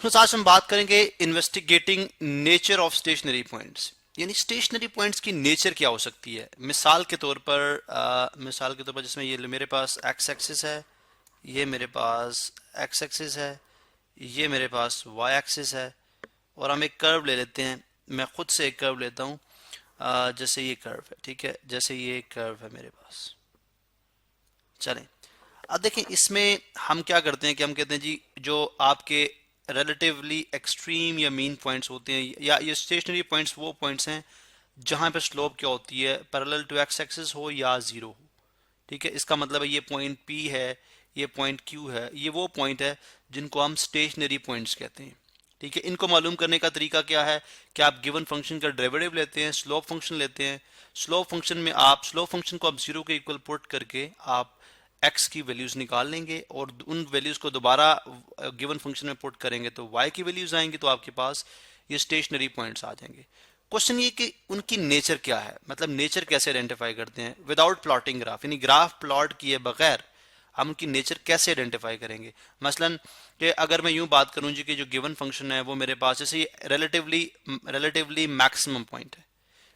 तो आज हम बात करेंगे investigating nature of stationary points, यानी स्टेशनरी पॉइंट्स की नेचर क्या हो सकती है। मिसाल के तौर पर जिसमें ये मेरे पास एक्स एक्सिस है, ये मेरे पास एक्स एक्सिस है, ये मेरे पास वाई एक्सिस है, और हम एक कर्व ले लेते हैं। मैं खुद से एक कर्व लेता हूँ, जैसे ये कर्व है, ठीक है, जैसे ये कर्व है मेरे पास। चलें, अब देखें इसमें हम क्या करते हैं कि हम कहते हैं जी जो आपके रिलेटिवली एक्सट्रीम या मीन पॉइंट्स होते हैं, या ये स्टेशनरी पॉइंट्स वो पॉइंट्स हैं जहां पे स्लोप क्या होती है, पैरेलल टू एक्स एक्सिस हो या जीरो हो। ठीक है, इसका मतलब है ये पॉइंट पी है, ये पॉइंट क्यू है, ये वो पॉइंट है जिनको हम स्टेशनरी पॉइंट्स कहते हैं। ठीक है, इनको मालूम करने का तरीका क्या है कि आप गिवन फंक्शन का डेरिवेटिव लेते हैं, स्लोप फंक्शन लेते हैं। स्लोप फंक्शन को आप जीरो के इक्वल पुट करके आप एक्स की वैल्यूज निकाल लेंगे और उन वैल्यूज को दोबारा गिवन फंक्शन में पुट करेंगे तो वाई की वैल्यूज आएंगी, तो आपके पास ये स्टेशनरी पॉइंट्स आ जाएंगे। क्वेश्चन ये कि उनकी नेचर क्या है, मतलब नेचर कैसे आइडेंटिफाई करते हैं विदाउट प्लॉटिंग ग्राफ, यानी ग्राफ प्लॉट किए बगैर हम उनकी नेचर कैसे आइडेंटिफाई करेंगे। मसलन कि अगर मैं यूं बात करूं जी कि जो गिवन फंक्शन है वो मेरे पास जैसे रिलेटिवली रिलेटिवली मैक्सिमम पॉइंट है,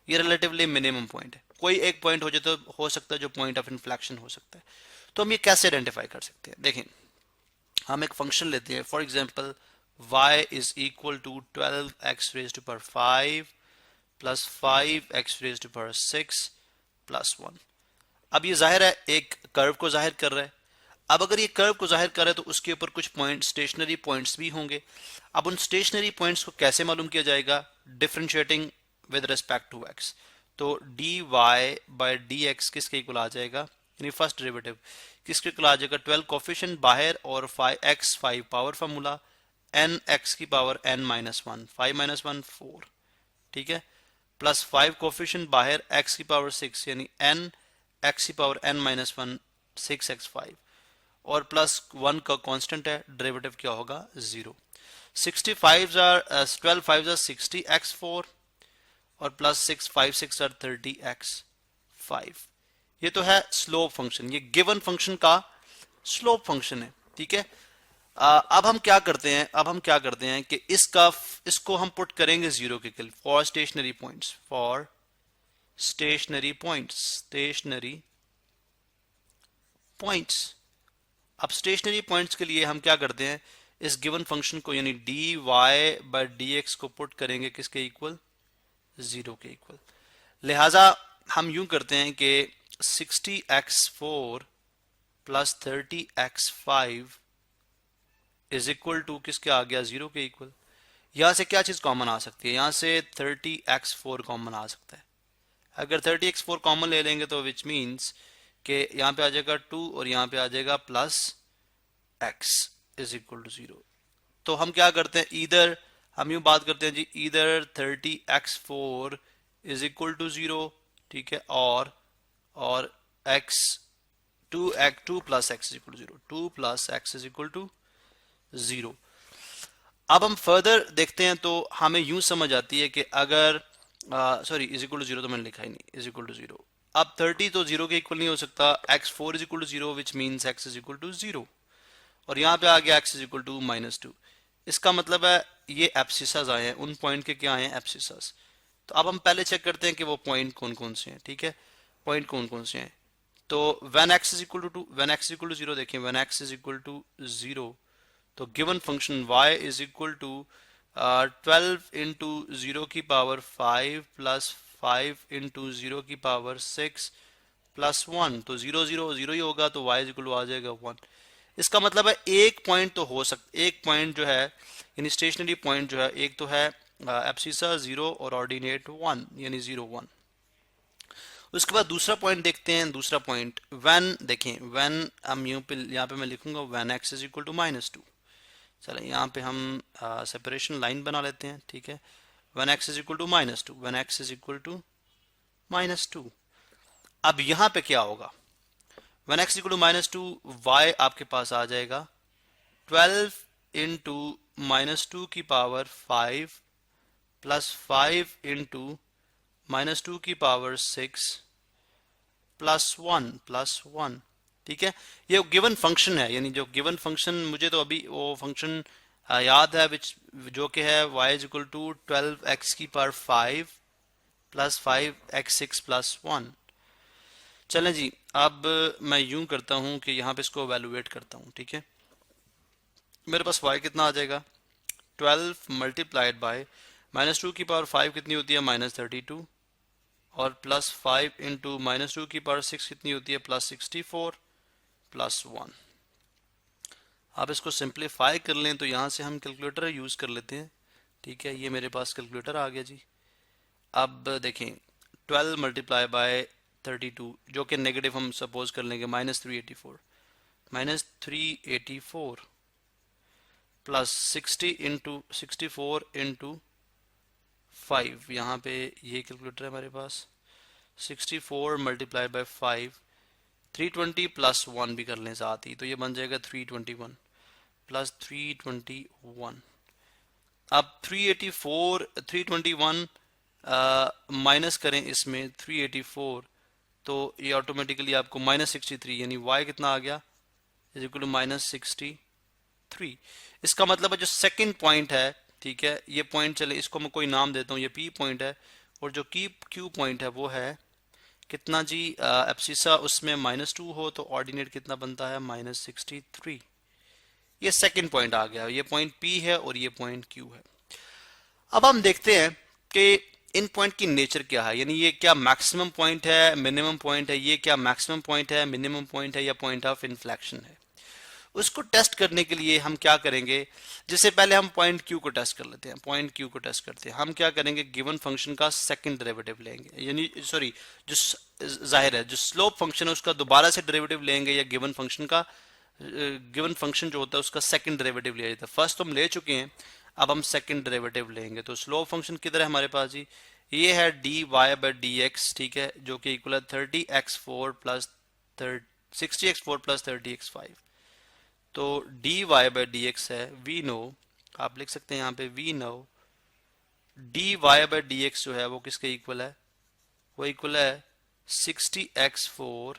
ये रिलेटिवली मिनिमम पॉइंट है, कोई एक पॉइंट हो जाए तो हो सकता है जो पॉइंट ऑफ इन्फ्लेक्शन हो सकता है। तो हम ये कैसे आइडेंटिफाई कर सकते हैं, देखें हम एक फंक्शन लेते हैं, for example y is equal to 12x raise to power 5 plus 5x raise to power 6 plus 1। अब ये जाहिर है एक कर्व को जाहिर कर रहा है। अब अगर ये कर्व को जाहिर कर रहा है तो उसके ऊपर कुछ पॉइंट स्टेशनरी पॉइंट्स भी होंगे। अब उन स्टेशनरी पॉइंट्स को कैसे मालूम किया जाएगा, differentiating with respect to x। तो dy बाय dx किसके इक्वल आ जाएगा, यानी फर्स्ट डेरिवेटिव किसके इक्वल आ जाएगा, 12 कोफिशिएंट बाहर और 5 पावर फार्मूला n x की power n minus one, 5 minus one 4, ठीक है, प्लस 5 कोफिशिएंट बाहर x की पावर 6 यानी n x की power n minus one 6x5, और प्लस 1 का कांस्टेंट है, डेरिवेटिव क्या होगा 0। 65 12 5 60x4 और प्लस 6 5 6 30x5। ये तो है स्लोप फंक्शन, ये गिवन फंक्शन का स्लोप फंक्शन है। ठीक है, अब हम क्या करते हैं कि इसको हम पुट करेंगे जीरो के लिए फॉर स्टेशनरी पॉइंट्स। अब स्टेशनरी पॉइंट्स के लिए हम क्या करते हैं, इस गिवन फंक्शन को यानी dy बाय dx को पुट करेंगे किसके इक्वल, जीरो के इक्वल। लिहाजा हम यूं करते हैं कि 60x4 plus 30x5 is equal to किसके आ गया, जीरो के इक्वल। यहां से क्या चीज कॉमन आ सकती है, यहां से 30x4 कॉमन आ सकता है। अगर 30x4 कॉमन ले लेंगे तो विच मीन्स कि यहां पे आ जाएगा 2 और यहां पे आ जाएगा plus x is equal to 0। तो हम क्या करते हैं, इधर हम यूं बात करते हैं जी, इधर 30x4 इज इक्वल टू 0, ठीक है, और x 2 plus x is equal to 0, 2 plus x is equal to 0। अब हम फर्दर देखते हैं तो हमें यूं समझ आती है कि अगर सॉरी इज इक्वल टू 0 तो मैंने लिखा ही नहीं, इज इक्वल टू 0। अब 30 तो 0 के इक्वल नहीं हो सकता, x4 is equal to 0 which means x is equal to 0, और यहाँ पे आ गया x इज इक्वल टू -2। इसका मतलब है ये एब्सिसस आए हैं, उन पॉइंट के क्या आए हैं, एब्सिसस। तो अब हम पहले चेक करते हैं कि वो पॉइंट कौन कौन से हैं। ठीक है, पॉइंट कौन कौन से हैं, तो when x is equal to 2, when x is equal to 0 देखें, when x is equal to 0 तो given function y is equal to 12 into 0 की पावर 5 प्लस 5 इंटू 0 की पावर 6 प्लस 1, तो 0 0 0 ही होगा, तो y इज इक्वल टू आ जाएगा 1। इसका मतलब है एक पॉइंट तो हो सकता, एक पॉइंट जो है यानी स्टेशनरी पॉइंट जो है, एक तो है एब्सिसा 0 और ऑर्डिनेट 1 यानी 0 1। उसके बाद दूसरा पॉइंट देखते हैं, दूसरा पॉइंट व्हेन, देखें व्हेन हम यहाँ पे मैं लिखूंगा when x is equal to -2। चलें यहाँ पे हम सेपरेशन लाइन बना लेते हैं, ठीक है, when x is equal to -2, when x is equal to -2। अब यहाँ पे क्या होगा, when x equal to -2 y आपके पास आ जाएगा 12 इंटू -2 की पावर 5 प्लस 5 इंटू -2 की पावर 6 प्लस 1। ठीक है, ये गिवन फंक्शन है, यानी जो गिवन फंक्शन मुझे तो अभी वो फंक्शन याद है विच जो कि है y is equal to 12x की पावर 5 प्लस 5x6 प्लस 1। चलें जी, अब मैं यूं करता हूं कि यहाँ पे इसको एवेलुएट करता हूं, ठीक है। मेरे पास y कितना आ जाएगा, 12 मल्टीप्लाइड बाय -2 की पावर 5 कितनी होती है, -32, और प्लस 5 इंटू -2 की पावर 6 कितनी होती है, +64 प्लस 1। आप इसको सिंप्लीफाई कर लें तो यहाँ से हम कैलकुलेटर यूज़ कर लेते हैं, ठीक है। ये मेरे पास कैलकुलेटर आ गया जी। अब देखें 12 मल्टीप्लाई बाय 32 जो कि नेगेटिव हम सपोज कर लेंगे, -384 प्लस 60 इंटू 64 इंटू 5, यहाँ पे ये कैलकुलेटर है हमारे पास। 64 मल्टीप्लाई बाय 5, 320 प्लस 1 भी कर लें साथ ही, तो ये बन जाएगा 321 प्लस 321। अब 384 321 माइनस करें इसमें 384, तो ये ऑटोमेटिकली आपको -63 यानी y कितना आ गया, इज इक्वल टू -63। इसका मतलब है जो सेकंड पॉइंट है, ठीक है, ये पॉइंट चले इसको मैं कोई नाम देता हूँ, ये P पॉइंट है, और जो Q पॉइंट है वो है कितना जी, एब्सिसा उसमें -2 हो तो ऑर्डिनेट कितना बनता है, -63। ये सेकंड पॉइंट आ गया, ये पॉइंट P है और ये पॉइंट Q है। अब हम देखते हैं कि इन पॉइंट की नेचर क्या है, यानी ये क्या मैक्सिमम पॉइंट है, मिनिमम पॉइंट है, ये क्या मैक्सिमम पॉइंट है, मिनिमम पॉइंट है, या पॉइंट ऑफ इन्फ्लेक्शन है। उसको टेस्ट करने के लिए हम क्या करेंगे, जिससे पहले हम पॉइंट Q को टेस्ट कर लेते हैं। पॉइंट Q को टेस्ट करते हैं, हम क्या करेंगे, गिवन फंक्शन का सेकंड डेरिवेटिव लेंगे, यानी सॉरी जो जाहिर है जो स्लोप फंक्शन है उसका दोबारा से डेरिवेटिव लेंगे, या गिवन फंक्शन का गिवन फंक्शन जो होता है उसका सेकंड डेरिवेटिव लिया जाता है। फर्स्ट तो हम ले चुके हैं, अब हम सेकंड डेरिवेटिव लेंगे। तो स्लोप फंक्शन किधर है हमारे पास जी, ये है dy/dx, ठीक है, जो कि इक्वल है 30x4 plus 60x4 plus 30x5। तो dy/dx है, वी नो, आप लिख सकते हैं यहाँ पे वी नो dy/dx जो है वो किसके इक्वल है, वो इक्वल है 60x4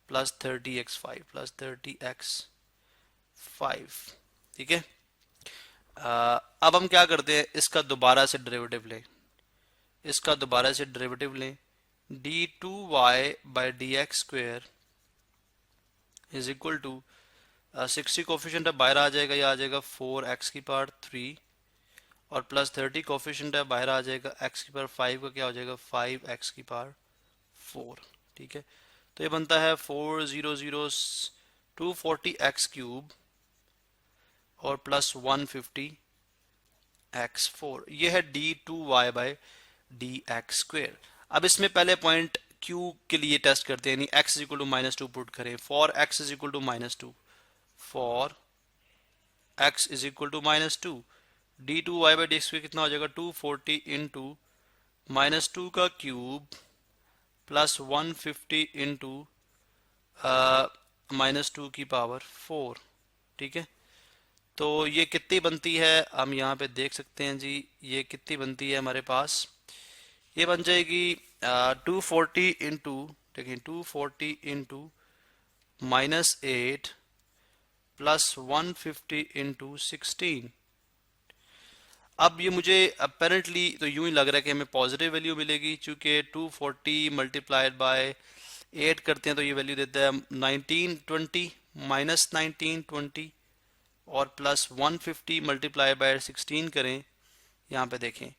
plus 30x5 plus 30x5, ठीक है। अब हम क्या करते हैं, इसका दोबारा से डेरिवेटिव लें, इसका दोबारा से डेरिवेटिव लें, d2y/dx² is equal to 60 coefficient है बाहर आ जाएगा, यह आ जाएगा 4x की पावर 3, और प्लस 30 कोफिशिएंट है बाहर आ जाएगा, x की पावर 5 का क्या हो जाएगा, 5x की पावर 4, ठीक है। तो ये बनता है 240x³ और प्लस 150x4, ये है d2y/dx²। अब इसमें पहले पॉइंट Q के लिए टेस्ट करते हैं, यानी x is equal to -2 put करें। For x is equal to -2, for x is equal to -2, d2y/dx² कितना हो जाएगा, 240 इंटू -2 का क्यूब प्लस 150 इंटू -2 की पावर 4, ठीक है। तो ये कितनी बनती है, हम यहाँ पे देख सकते हैं जी, ये कितनी बनती है हमारे पास, ये बन जाएगी 240 इंटू, देखिए 240 इंटू -8 प्लस 150 इंटू 16। अब ये मुझे अपेरेंटली तो यूं ही लग रहा है कि हमें पॉजिटिव वैल्यू मिलेगी, चूंकि 240 मल्टीप्लाइड बाय 8 करते हैं तो ये वैल्यू देता है 1920 -1920, और प्लस 150 मल्टीप्लाई बाय 16 करें, यहाँ पे देखें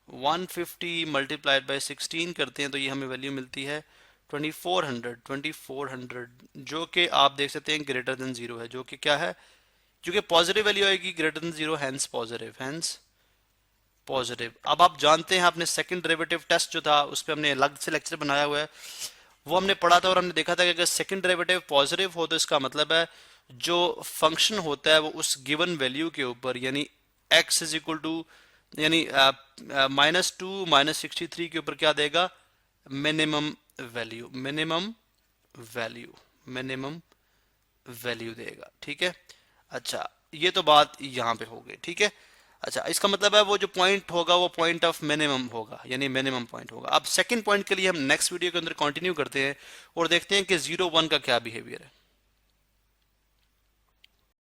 150 मल्टीप्लाइड बाय 16 करते हैं तो ये हमें वैल्यू मिलती है 2400, जो कि आप देख सकते हैं ग्रेटर देन 0 है, जो कि क्या है, जो कि पॉजिटिव वैल्यू आएगी, greater than 0, hence positive, hence positive. अब आप जानते हैं आपने सेकंड डेरिवेटिव टेस्ट जो था उस पर हमने अलग से लेक्चर बनाया हुआ है, वो हमने पढ़ा था और हमने देखा था कि अगर सेकंड डेरिवेटिव पॉजिटिव हो तो इसका मतलब है जो फंक्शन होता है वो उस गिवन वैल्यू के ऊपर, यानी x इज इक्वल टू यानी -2 -63 के ऊपर क्या देगा, मिनिमम वैल्यू, मिनिमम वैल्यू देगा, ठीक है। अच्छा, ये तो बात यहाँ पे हो गई, ठीक है। अच्छा, इसका मतलब है वो जो पॉइंट होगा वो पॉइंट ऑफ मिनिमम होगा, यानी मिनिमम पॉइंट होगा। अब सेकंड पॉइंट के लिए हम नेक्स्ट वीडियो के अंदर कंटिन्यू करते हैं और देखते हैं कि 0 1 का क्या बिहेवियर है।